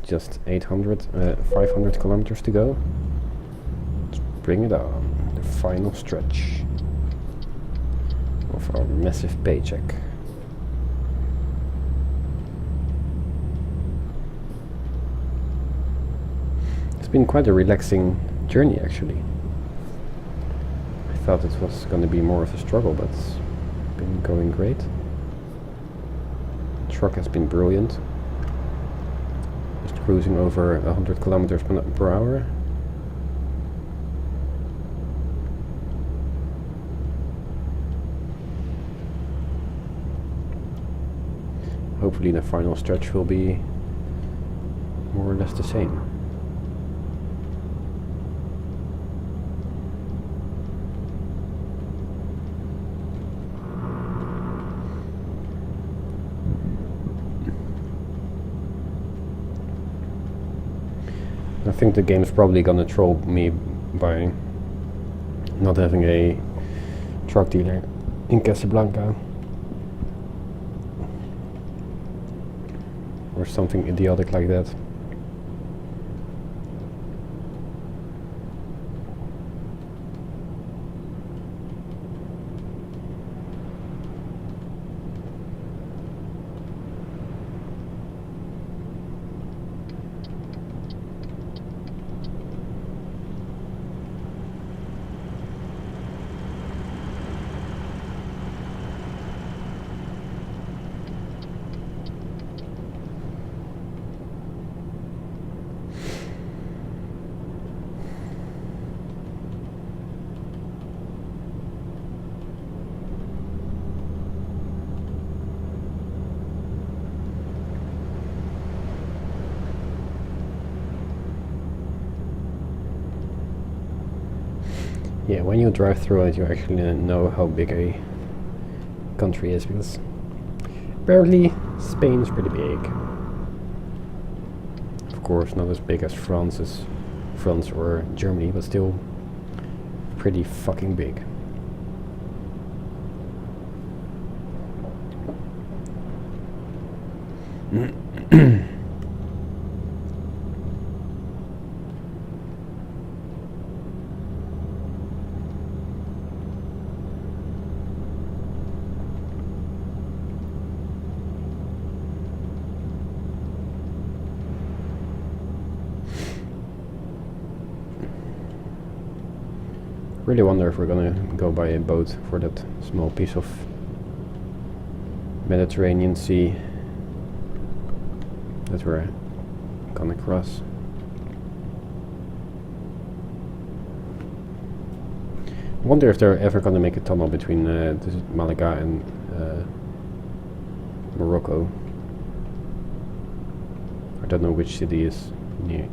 just 500 kilometers to go. Let's bring it on. The final stretch of our massive paycheck. It's been quite a relaxing journey actually. I thought it was going to be more of a struggle, but it's been going great. The truck has been brilliant. Just cruising over 100 kilometers per hour. Hopefully the final stretch will be more or less the same. I think the game's probably gonna troll me by not having a truck dealer in Casablanca or something idiotic like that. Yeah, when you drive through it, you actually know how big a country is, because apparently Spain is pretty big. Of course, not as big as France or Germany, but still pretty fucking big. Really wonder if we're gonna go by a boat for that small piece of Mediterranean Sea that we're gonna cross. I wonder if they're ever gonna make a tunnel between Malaga and Morocco. I don't know which city is near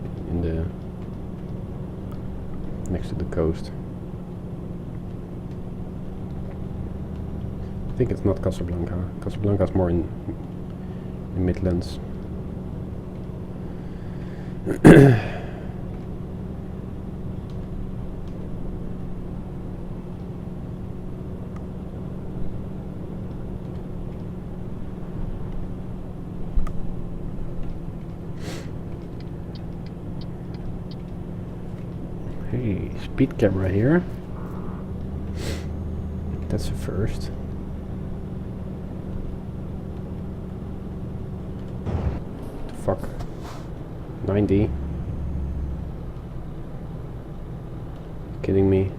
next to the coast. I think it's not Casablanca. Casablanca is more in the Midlands. Hey, speed camera here. That's a first. Fuck. 90. Kidding me?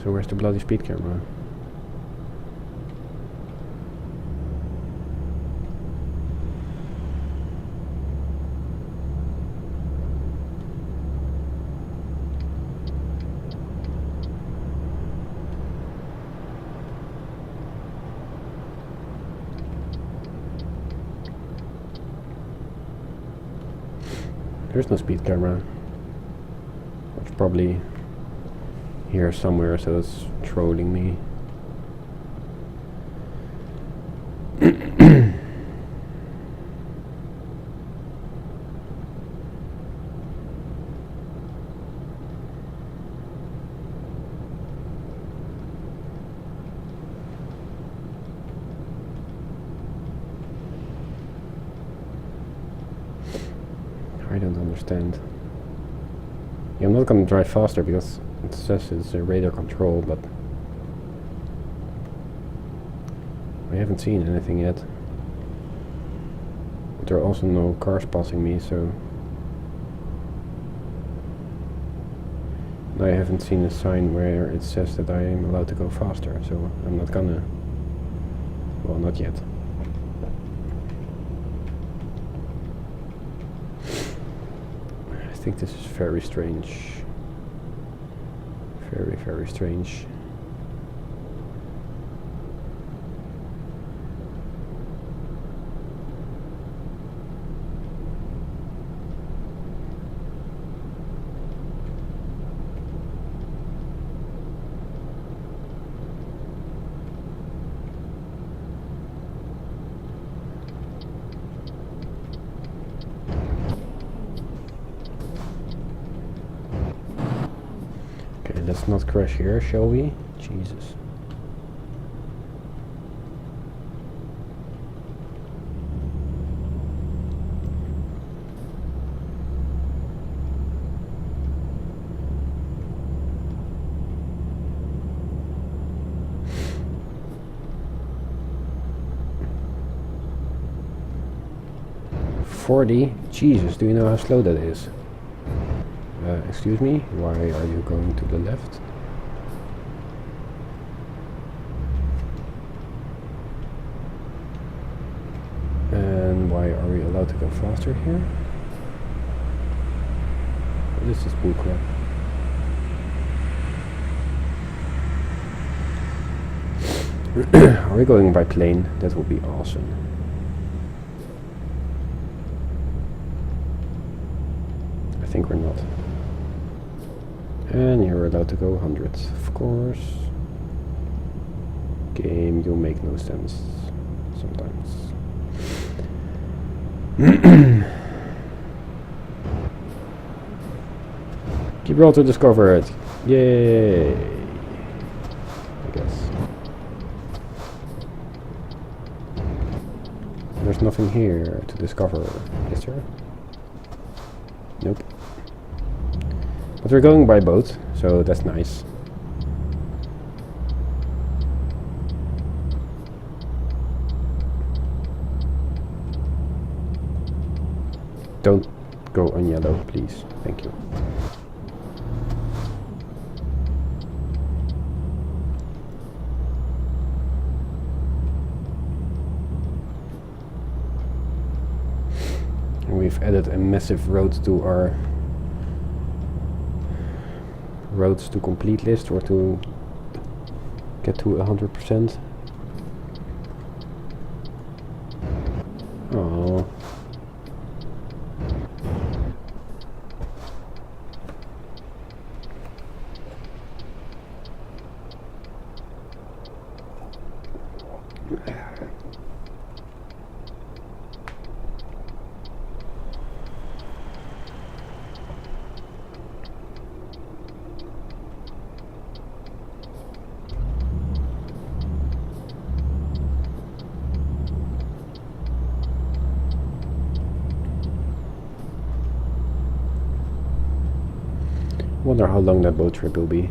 So where's the bloody speed camera? There's no speed camera. It's probably here somewhere, so it's trolling me. understand. Yeah, I'm not gonna drive faster because it says it's a radar control, but I haven't seen anything yet. But there are also no cars passing me, so I haven't seen a sign where it says that I am allowed to go faster, so I'm not gonna. Well, not yet. I think this is very strange. Very, very strange. Okay, let's not crash here, shall we? Jesus. $40? Jesus, do you know how slow that is? Excuse me, why are you going to the left? And why are we allowed to go faster here? This is bullcrap. Are we going by plane? That would be awesome. I think we're not. And you're allowed to go 100, of course. Game, you make no sense sometimes. Gibraltar discovered. Yay! I guess. There's nothing here to discover, is there? Nope. But we're going by boat, so that's nice. Don't go on yellow, please. Thank you. And we've added a massive road to our roads to complete list, or to get to 100%. Oh. Wonder how long that boat trip will be.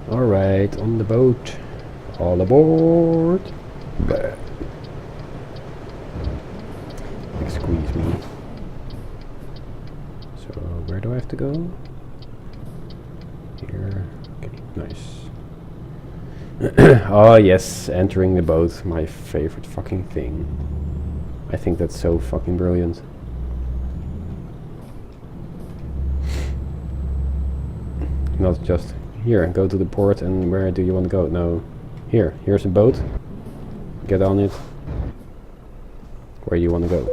Alright, on the boat. All aboard. Bleh. Squeeze me. So, where do I have to go? Here. Okay, nice. Oh yes, entering the boat. My favorite fucking thing. I think that's so fucking brilliant. Not just here, go to the port, and where do you want to go? No. Here's a boat. Get on it. Where do you want to go?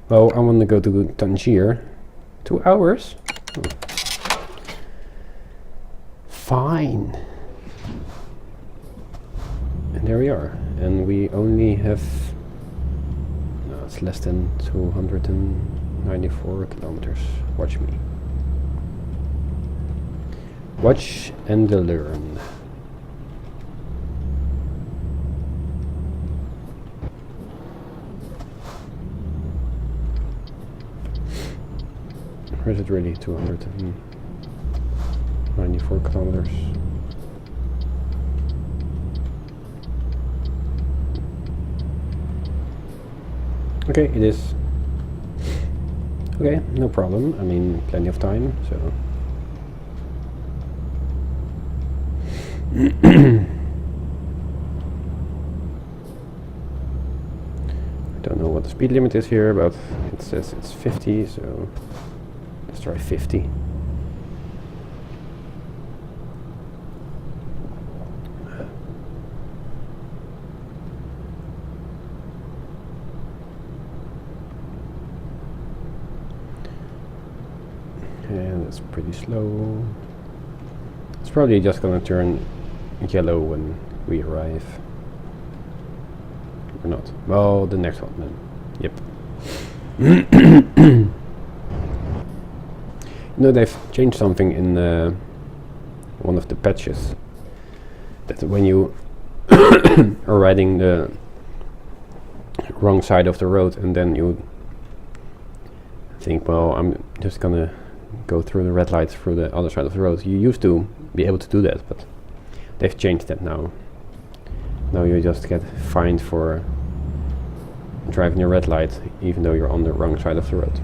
Well, I want to go to Tangier. 2 hours? Fine. And there we are. And we only have... No, it's less than 294 kilometers. Watch me. Watch and learn. Or is it really 294 kilometers? Okay, it is. Okay, no problem. I mean, plenty of time, so... I don't know what the speed limit is here, but it says it's 50, so let's try 50. And it's pretty slow. It's probably just gonna turn yellow when we arrive. Or not. Well, the next one then. Yep. You know, they've changed something in one of the patches. That when you are riding the wrong side of the road and then you think, well, I'm just gonna go through the red lights through the other side of the road. You used to be able to do that, but they've changed that now. Now you just get fined for driving a red light even though you're on the wrong side of the road.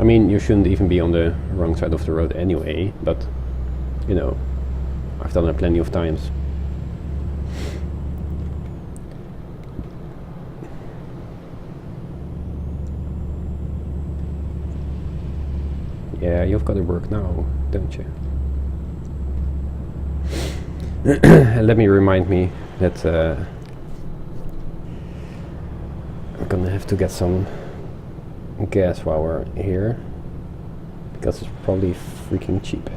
I mean, you shouldn't even be on the wrong side of the road anyway, but you know, I've done it plenty of times. Yeah, you've got to work now, don't you? Let me remind me that I'm gonna have to get some gas while we're here, because it's probably freaking cheap.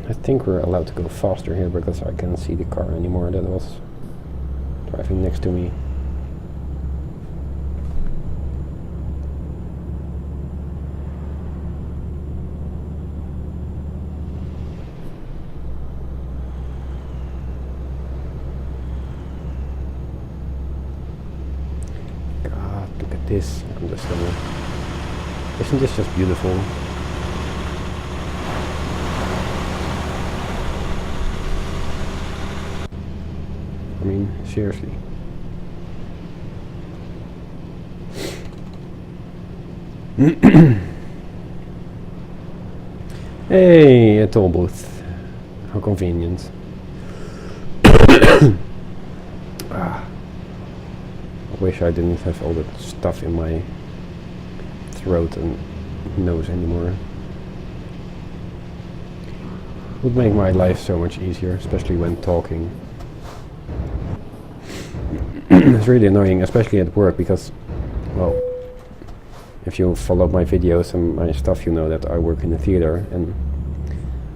I think we're allowed to go faster here because I can't see the car anymore that was driving next to me. This on this level. Isn't this just beautiful? I mean, seriously. Hey, a toll booth. How convenient. Ah. I wish I didn't have all that stuff in my throat and nose anymore. Would make my life so much easier, especially when talking. It's really annoying, especially at work, because, well, if you follow my videos and my stuff, you know that I work in a theater, and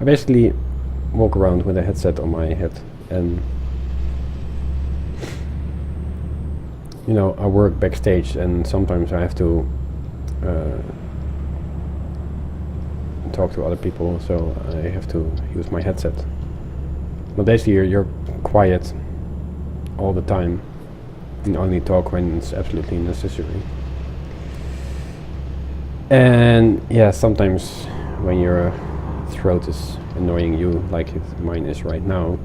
I basically walk around with a headset on my head, and you know, I work backstage, and sometimes I have to talk to other people, so I have to use my headset. But basically you're quiet all the time and only talk when it's absolutely necessary. And yeah, sometimes when your throat is annoying you, like mine is right now,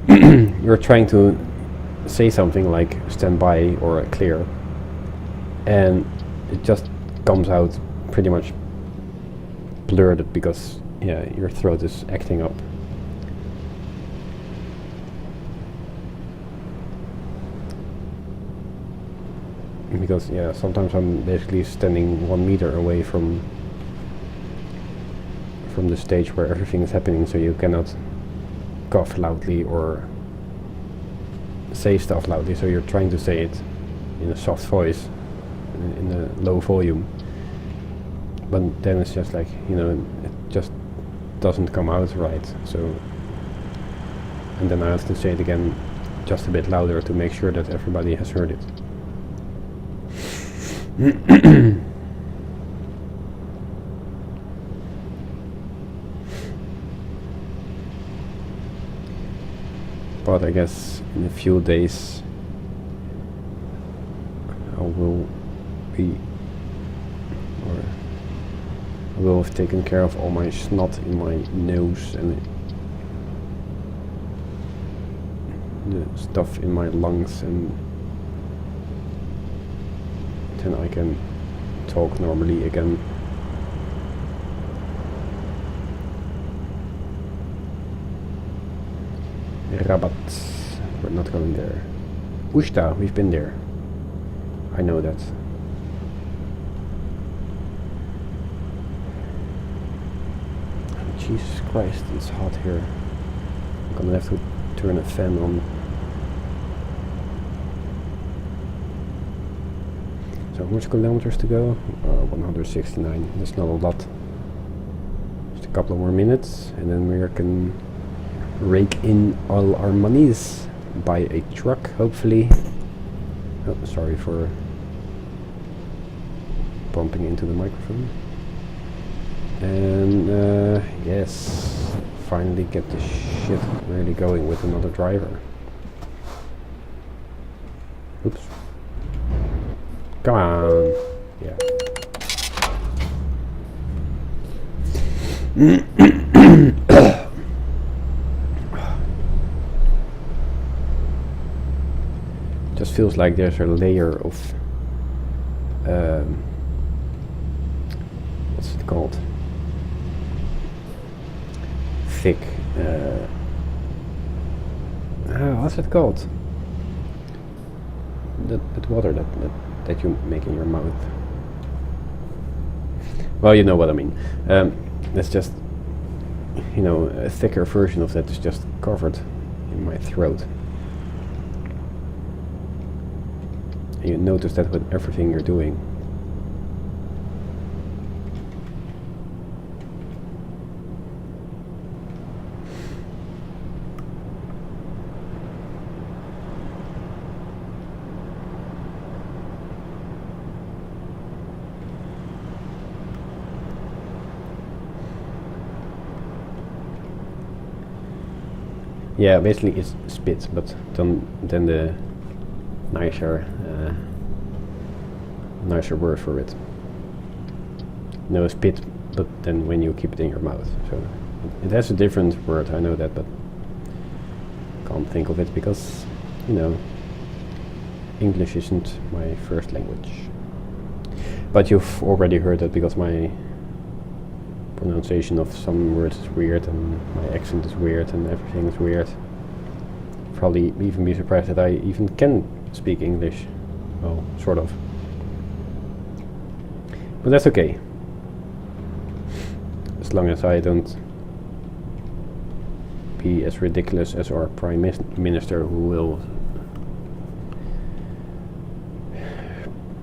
you're trying to say something like stand by or clear, and it just comes out pretty much blurred because yeah, your throat is acting up. Because yeah, sometimes I'm basically standing 1 meter away from the stage where everything is happening, so you cannot cough loudly or say stuff loudly, so you're trying to say it in a soft voice, in a low volume, but then it's just like, you know, it just doesn't come out right. So, and then I have to say it again just a bit louder to make sure that everybody has heard it. But I guess in a few days I will be, or I will have taken care of all my snot in my nose and the stuff in my lungs, and then I can talk normally again. Rabat, we're not going there. Ushta, we've been there. I know that. Jesus Christ, it's hot here. I'm gonna have to turn a fan on. So how much kilometers to go? 169, that's not a lot. Just a couple of more minutes and then we can rake in all our monies, buy a truck hopefully. Oh, sorry for bumping into the microphone. And yes, finally get this shit really going with another driver. Oops. Come on. Yeah. Just feels like there's a layer of what's it called? Thick. What's it called? That water that you make in your mouth. Well, you know what I mean. It's just, you know, a thicker version of that is just covered in my throat. And you notice that with everything you're doing. Yeah, basically it's spit, but then the nicer word for it. No, spit, but then when you keep it in your mouth. So it has a different word, I know that, but can't think of it because, you know, English isn't my first language. But you've already heard that because my pronunciation of some words is weird and my accent is weird and everything is weird. Probably even be surprised that I even can speak English. Well, sort of. But that's okay. As long as I don't be as ridiculous as our Prime Minister, who will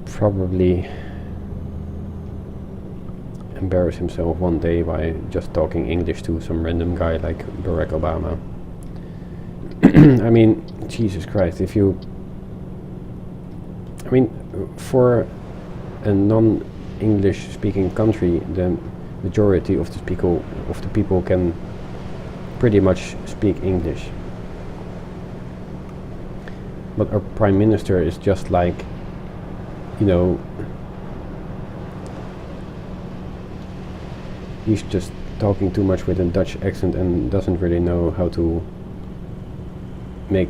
probably embarrass himself one day by just talking English to some random guy like Barack Obama. I mean, Jesus Christ, if you... I mean, for a non-English speaking country, the majority of the people can pretty much speak English. But our Prime Minister is just like, you know, he's just talking too much with a Dutch accent and doesn't really know how to make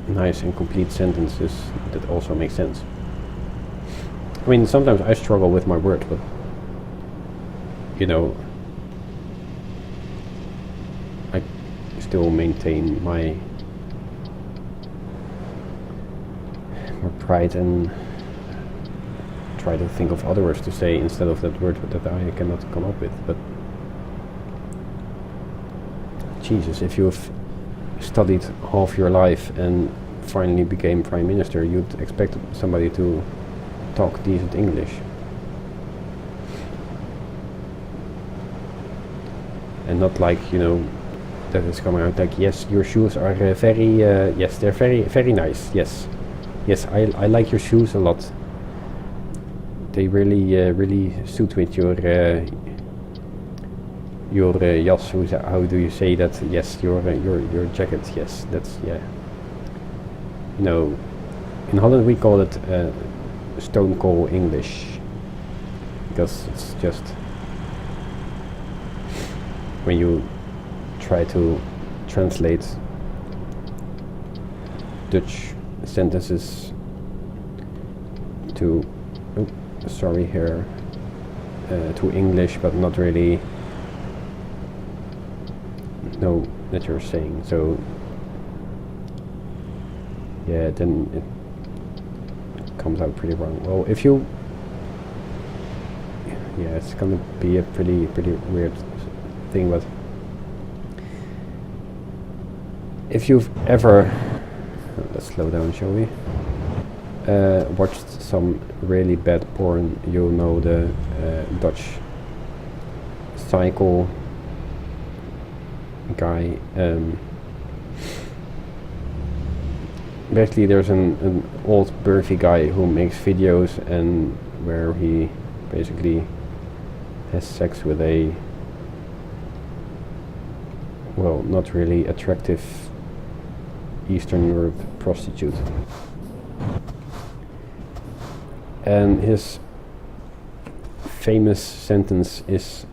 nice and complete sentences that also make sense. I mean, sometimes I struggle with my words, but, you know, I still maintain my pride and try to think of other words to say instead of that word that I cannot come up with. But Jesus, if you've studied half your life and finally became prime minister, you'd expect somebody to talk decent English. And not like, you know, that it's coming out like, yes, your shoes are very, yes, they're very, very nice, yes. Yes, I like your shoes a lot. They really, really suit with your jas. How do you say that? Yes, your jacket. Yes, that's, yeah. You know, in Holland we call it stone cold English, because it's just when you try to translate Dutch sentences to to English, but not really know that you're saying. So yeah, then it comes out pretty wrong. Well, if you, yeah, it's gonna be a pretty weird thing, but if you've ever, let's slow down, shall we? Watched some really bad porn, you'll know the Dutch cycle guy. Basically there's an old birthy guy who makes videos and where he basically has sex with a, well, not really attractive Eastern Europe prostitute. And his famous sentence is,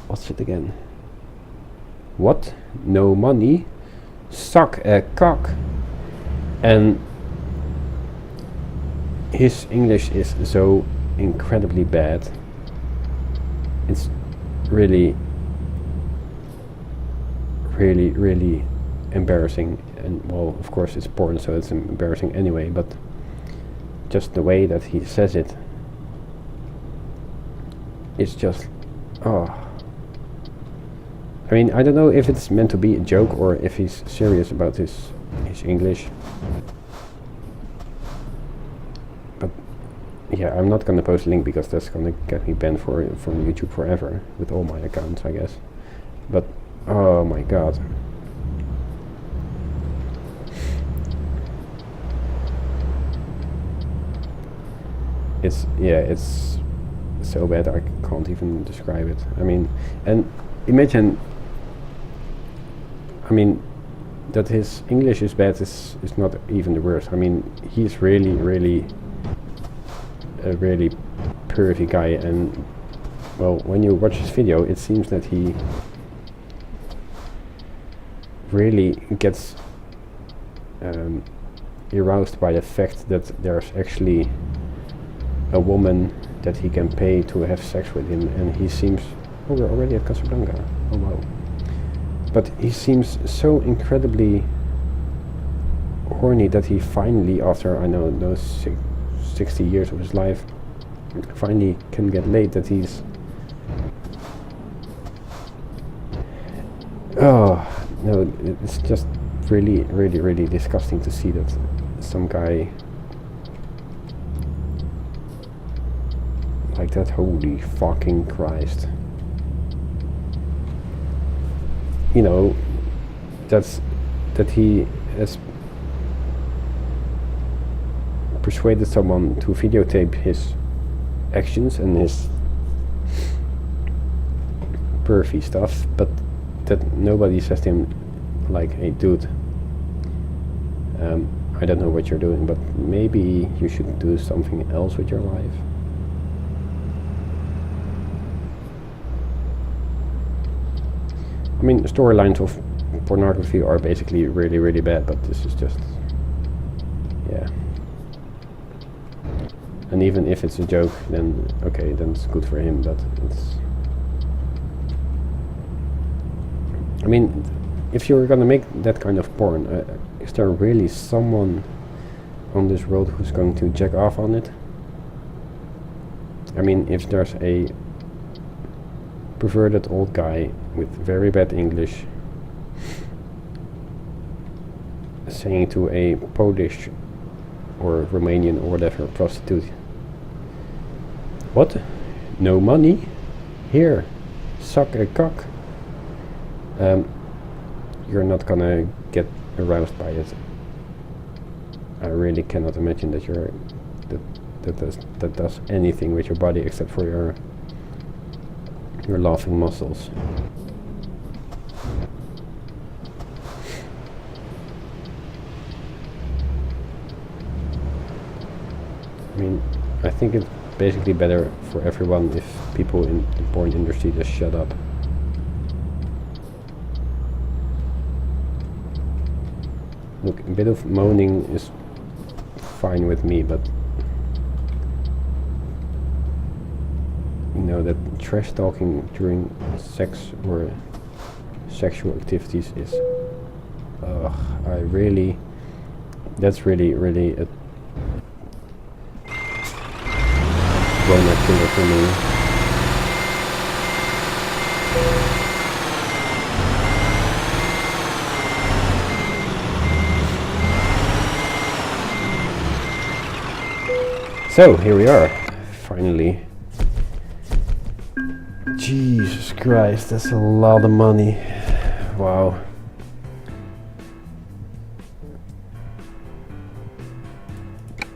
what's it again? What? No money? Suck a cock. And his English is so incredibly bad. It's really embarrassing. And well, of course it's porn, so it's embarrassing anyway, but just the way that he says it, it's just, oh. I mean, I don't know if it's meant to be a joke or if he's serious about his English. But yeah, I'm not gonna post a link because that's gonna get me banned from YouTube forever with all my accounts, I guess. But oh my god. It's, yeah, it's so bad I can't even describe it. I mean, and imagine, I mean, that his English is bad is not even the worst. I mean, he's really a really pervy guy, and well, when you watch his video, it seems that he really gets aroused by the fact that there's actually a woman that he can pay to have sex with him, and he seems, oh, we're already at Casablanca, oh wow, but he seems so incredibly horny that he finally, after I know those 60 years of his life, finally can get laid, that he's, oh no, it's just really disgusting to see that some guy like that. Holy fucking Christ. You know, that he has persuaded someone to videotape his actions and his pervy stuff, but that nobody says to him like, hey dude, I don't know what you're doing, but maybe you should do something else with your life. I mean, storylines of pornography are basically really bad, but this is just, yeah. And even if it's a joke, then okay, then it's good for him, but it's, I mean, if you're gonna make that kind of porn, is there really someone on this world who's going to jack off on it? I mean, if there's a perverted old guy with very bad English saying to a Polish or Romanian or whatever prostitute, "What? No money? Here, suck a cock." You're not gonna get aroused by it. I really cannot imagine that that does anything with your body except for your laughing muscles. I mean, I think it's basically better for everyone if people in the porn industry just shut up. Look, a bit of moaning is fine with me, but you know, that trash talking during sex or sexual activities is that's really a boner killer for me. So here we are, finally. Jesus Christ, that's a lot of money. Wow.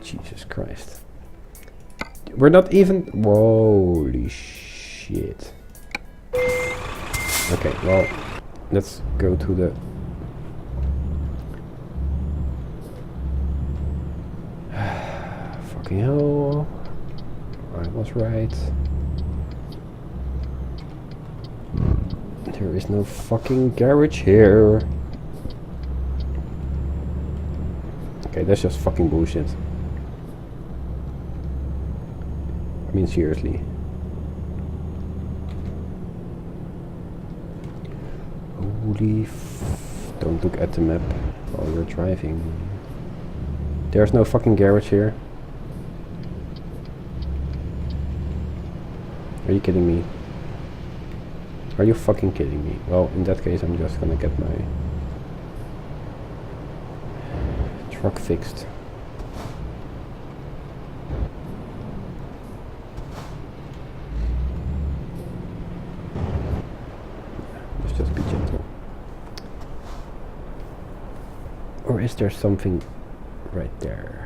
Jesus Christ. We're not even... Holy shit. Okay, well, let's go to the... Fucking hell. I was right. There is no fucking garage here. Okay, that's just fucking bullshit. I mean, seriously. Holy don't look at the map while you're driving. There's no fucking garage here. Are you kidding me? Are you fucking kidding me? Well, in that case, I'm just gonna get my truck fixed. Let's just be gentle. Or is there something right there?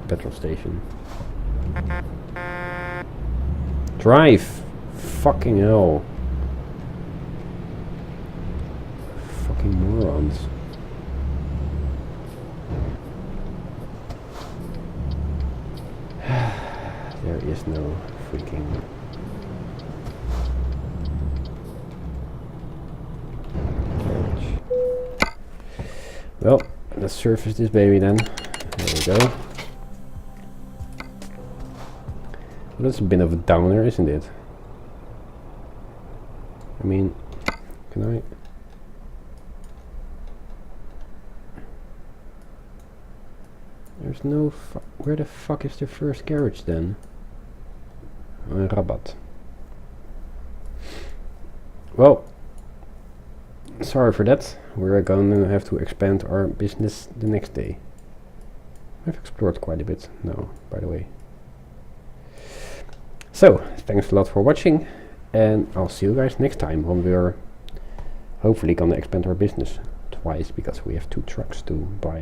Petrol station. Drive! Fucking hell. Fucking morons. There is no freaking... carriage. Well, let's surface this baby then. There we go. Well, that's a bit of a downer, isn't it? I mean, can I... There's no where the fuck is the first garage then? Rabat. Well, sorry for that. We're gonna have to expand our business the next day. I've explored quite a bit now, by the way. So, thanks a lot for watching, and I'll see you guys next time when we're hopefully gonna expand our business twice, because we have 2 trucks to buy.